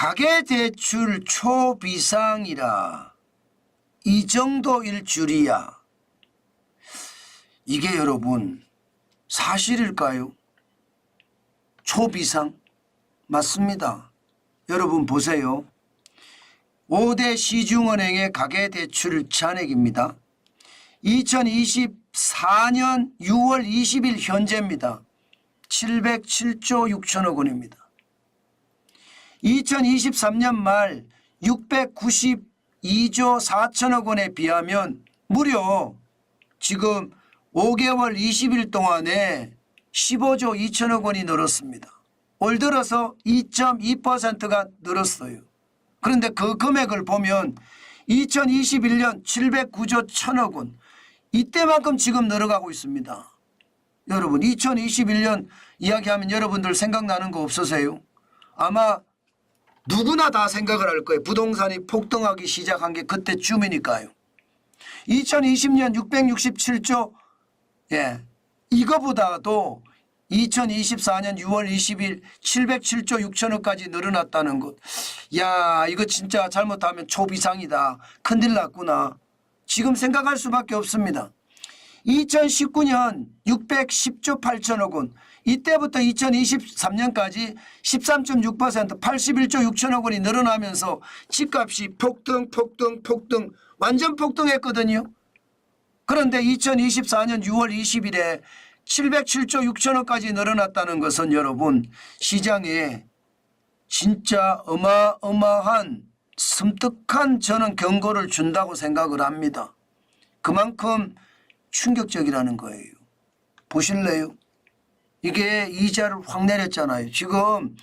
가계대출 초비상이라 이 정도일 줄이야. 이게 여러분 사실일까요? 초비상 맞습니다. 여러분 보세요. 5대 시중은행의 가계대출 잔액입니다. 2024년 6월 20일 현재입니다. 707조 6천억 원입니다. 2023년 말 692조 4천억 원에 비하면 무려 지금 5개월 20일 동안에 15조 2천억 원이 늘었습니다. 올 들어서 2.2%가 늘었어요. 그런데 그 금액을 보면 2021년 709조 1천억 원 이때만큼 지금 늘어가고 있습니다. 여러분 2021년 이야기하면 여러분들 생각나는 거 없으세요? 아마 누구나 다 생각을 할 거예요. 부동산이 폭등하기 시작한 게 그때쯤이니까요. 2020년 667조 이거보다도 2024년 6월 20일 707조 6천억까지 늘어났다는 것. 야, 이거 진짜 잘못하면 초비상이다. 큰일 났구나. 지금 생각할 수밖에 없습니다. 2019년 610조 8천억 원. 이때부터 2023년까지 13.6% 81조 6천억 원이 늘어나면서 집값이 폭등 완전 폭등했거든요. 그런데 2024년 6월 20일에 707조 6천억까지 늘어났다는 것은 여러분 시장에 진짜 어마어마한 섬뜩한 저는 경고를 준다고 생각을 합니다. 그만큼 충격적이라는 거예요. 보실래요? 이게 이자를 확 내렸잖아요. 지금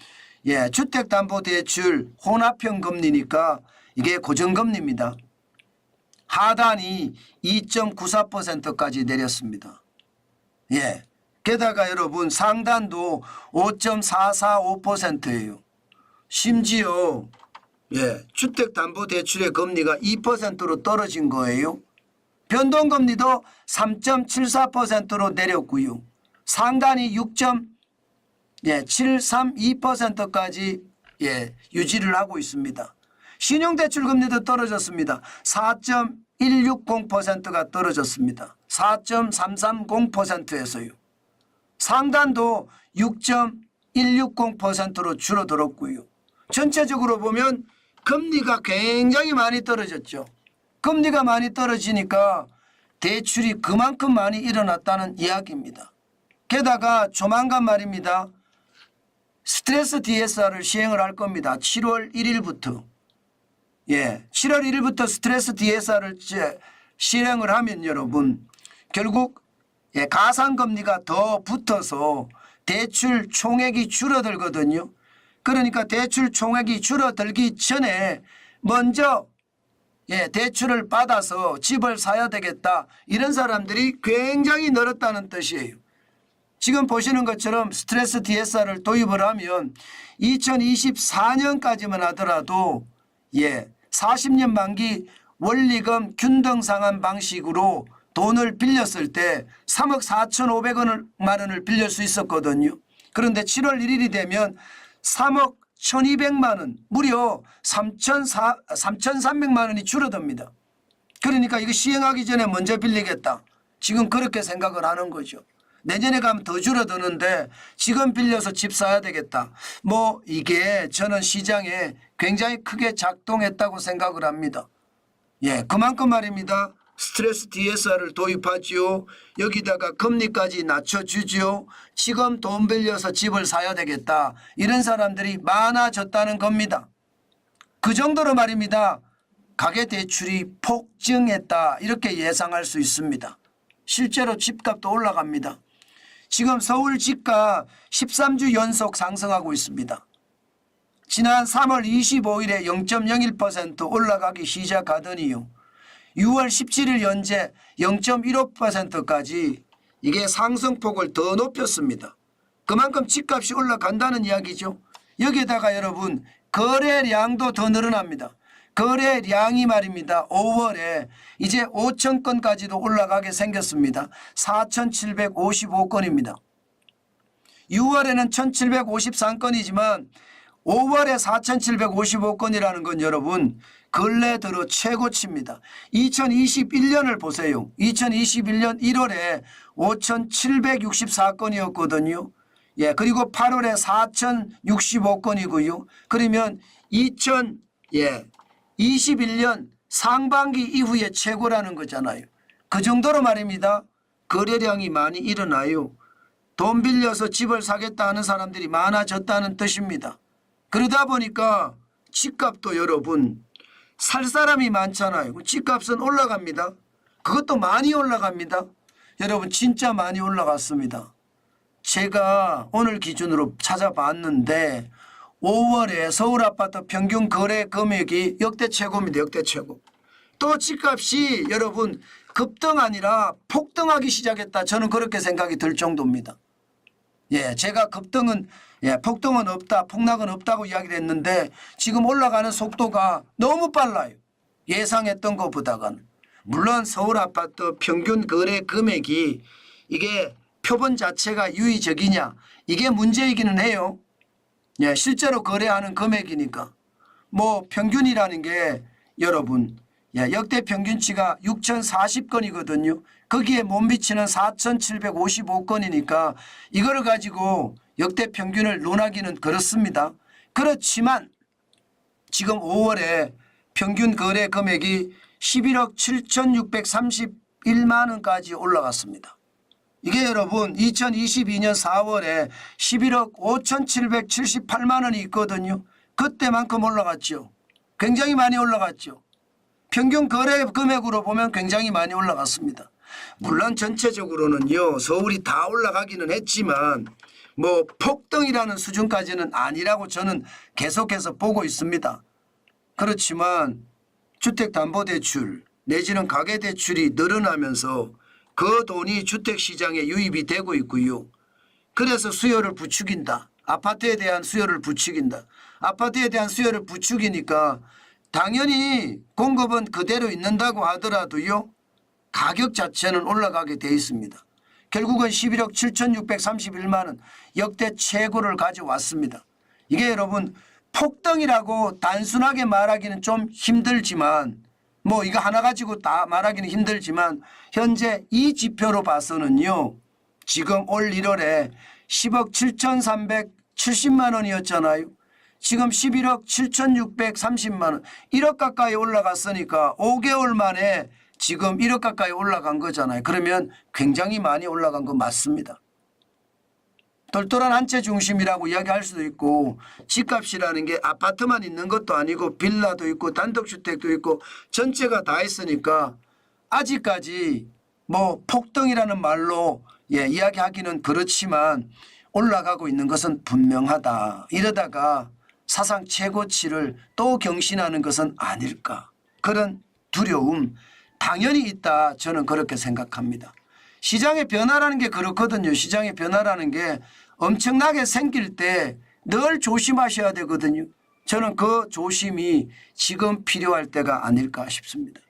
주택담보대출 혼합형 금리니까 이게 고정금리입니다. 하단이 2.94%까지 내렸습니다. 게다가 여러분 상단도 5.445%예요. 심지어 주택담보대출의 금리가 2%로 떨어진 거예요. 변동금리도 3.74%로 내렸고요. 상단이 6.732%까지 유지를 하고 있습니다. 신용대출 금리도 떨어졌습니다. 4.160%가 떨어졌습니다. 4.330%에서요. 상단도 6.160%로 줄어들었고요. 전체적으로 보면 금리가 굉장히 많이 떨어졌죠. 금리가 많이 떨어지니까 대출이 그만큼 많이 일어났다는 이야기입니다. 게다가 조만간 말입니다. 스트레스 DSR을 시행을 할 겁니다. 7월 1일부터. 7월 1일부터 스트레스 DSR을 실행을 하면 여러분 결국 가상금리가 더 붙어서 대출 총액이 줄어들거든요. 그러니까 대출 총액이 줄어들기 전에 먼저 대출을 받아서 집을 사야 되겠다. 이런 사람들이 굉장히 늘었다는 뜻이에요. 지금 보시는 것처럼 스트레스 DSR을 도입을 하면 2024년까지만 하더라도 40년 만기 원리금 균등 상환 방식으로 돈을 빌렸을 때 3억 4,500만 원을 빌릴 수 있었거든요. 그런데 7월 1일이 되면 3억 1,200만 원, 무려 3,300만 원이 줄어듭니다. 그러니까 이거 시행하기 전에 먼저 빌리겠다. 지금 그렇게 생각을 하는 거죠. 내년에 가면 더 줄어드는데 지금 빌려서 집 사야 되겠다. 이게 저는 시장에 굉장히 크게 작동했다고 생각을 합니다. 그만큼 말입니다. 스트레스 DSR을 도입하지요. 여기다가 금리까지 낮춰주지요. 지금 돈 빌려서 집을 사야 되겠다. 이런 사람들이 많아졌다는 겁니다. 그 정도로 말입니다. 가계대출이 폭증했다. 이렇게 예상할 수 있습니다. 실제로 집값도 올라갑니다. 지금 서울 집값 13주 연속 상승하고 있습니다. 지난 3월 25일에 0.01% 올라가기 시작하더니요. 6월 17일 현재 0.15%까지 이게 상승폭을 더 높였습니다. 그만큼 집값이 올라간다는 이야기죠. 여기에다가 여러분 거래량도 더 늘어납니다. 거래량이 말입니다. 5월에 이제 5천 건까지도 올라가게 생겼습니다. 4,755건입니다. 6월에는 1,753건이지만 5월에 4,755건이라는 건 여러분 근래 들어 최고치입니다. 2021년을 보세요. 2021년 1월에 5,764건이었거든요. 예, 그리고 8월에 4,065건이고요. 그러면 2021년 상반기 이후에 최고라는 거잖아요. 그 정도로 말입니다. 거래량이 많이 일어나요. 돈 빌려서 집을 사겠다 하는 사람들이 많아졌다는 뜻입니다. 그러다 보니까 집값도 여러분 살 사람이 많잖아요. 집값은 올라갑니다. 그것도 많이 올라갑니다. 여러분 진짜 많이 올라갔습니다. 제가 오늘 기준으로 찾아봤는데 5월에 서울 아파트 평균 거래 금액이 역대 최고입니다. 역대 최고. 또 집값이 여러분 급등 아니라 폭등하기 시작했다. 저는 그렇게 생각이 들 정도입니다. 예, 제가 급등은 폭등은 없다, 폭락은 없다고 이야기를 했는데 지금 올라가는 속도가 너무 빨라요. 예상했던 것보다는. 물론 서울 아파트 평균 거래 금액이 이게 표본 자체가 유의적이냐 이게 문제이기는 해요. 예, 실제로 거래하는 금액이니까. 뭐 평균이라는 게 여러분 역대 평균치가 6,040건이거든요. 거기에 못 미치는 4,755건이니까 이거를 가지고 역대 평균을 논하기는 그렇습니다. 그렇지만 지금 5월에 평균 거래 금액이 11억 7,631만 원까지 올라갔습니다. 이게 여러분 2022년 4월에 11억 5,778만 원이 있거든요. 그때만큼 올라갔죠. 굉장히 많이 올라갔죠. 평균 거래 금액으로 보면 굉장히 많이 올라갔습니다. 물론 전체적으로는요 서울이 다 올라가기는 했지만 뭐 폭등이라는 수준까지는 아니라고 저는 계속해서 보고 있습니다. 그렇지만 주택담보대출 내지는 가계대출이 늘어나면서 그 돈이 주택시장에 유입이 되고 있고요. 그래서 수요를 부추긴다. 아파트에 대한 수요를 부추긴다. 아파트에 대한 수요를 부추기니까 당연히 공급은 그대로 있는다고 하더라도요. 가격 자체는 올라가게 돼 있습니다. 결국은 11억 7,631만 원 역대 최고를 가져왔습니다. 이게 여러분 폭등이라고 단순하게 말하기는 좀 힘들지만 뭐 이거 하나 가지고 다 말하기는 힘들지만 현재 이 지표로 봐서는요. 지금 올 1월에 10억 7,370만 원이었잖아요. 지금 11억 7,630만 원 1억 가까이 올라갔으니까 5개월 만에 지금 1억 가까이 올라간 거잖아요. 그러면 굉장히 많이 올라간 거 맞습니다. 똘똘한 한 채 중심이라고 이야기할 수도 있고 집값이라는 게 아파트만 있는 것도 아니고 빌라도 있고 단독주택도 있고 전체가 다 있으니까 아직까지 뭐 폭등이라는 말로 이야기하기는 그렇지만 올라가고 있는 것은 분명하다. 이러다가 사상 최고치를 또 경신하는 것은 아닐까. 그런 두려움 당연히 있다. 저는 그렇게 생각합니다. 시장의 변화라는 게 그렇거든요. 시장의 변화라는 게 엄청나게 생길 때 늘 조심하셔야 되거든요. 저는 그 조심이 지금 필요할 때가 아닐까 싶습니다.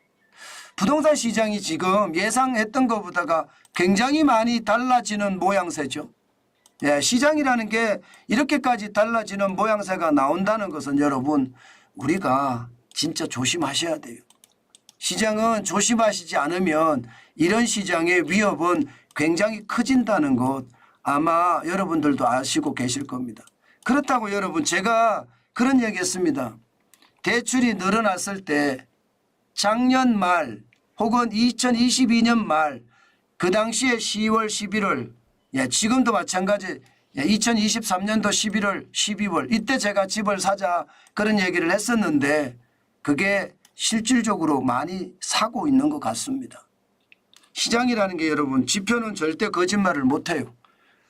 부동산 시장이 지금 예상했던 것보다가 굉장히 많이 달라지는 모양새죠. 시장이라는 게 이렇게까지 달라지는 모양새가 나온다는 것은 여러분 우리가 진짜 조심하셔야 돼요. 시장은 조심하시지 않으면 이런 시장의 위협은 굉장히 커진다는 것 아마 여러분들도 아시고 계실 겁니다. 그렇다고 여러분 제가 그런 얘기했습니다. 대출이 늘어났을 때 작년 말 혹은 2022년 말 그 당시에 10월 11월 지금도 마찬가지 2023년도 11월 12월 이때 제가 집을 사자 그런 얘기를 했었는데 그게 실질적으로 많이 사고 있는 것 같습니다. 시장이라는 게 여러분 지표는 절대 거짓말을 못해요.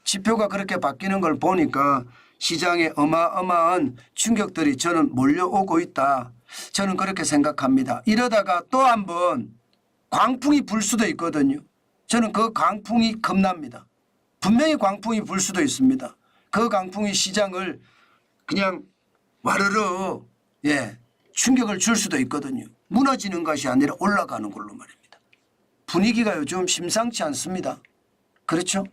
지표가 그렇게 바뀌는 걸 보니까 시장에 어마어마한 충격들이 저는 몰려오고 있다. 저는 그렇게 생각합니다. 이러다가 또 한 번 광풍이 불 수도 있거든요. 저는 그 광풍이 겁납니다. 분명히 광풍이 불 수도 있습니다. 그 광풍이 시장을 그냥 와르르 충격을 줄 수도 있거든요. 무너지는 것이 아니라 올라가는 걸로 말입니다. 분위기가 요즘 심상치 않습니다. 그렇죠?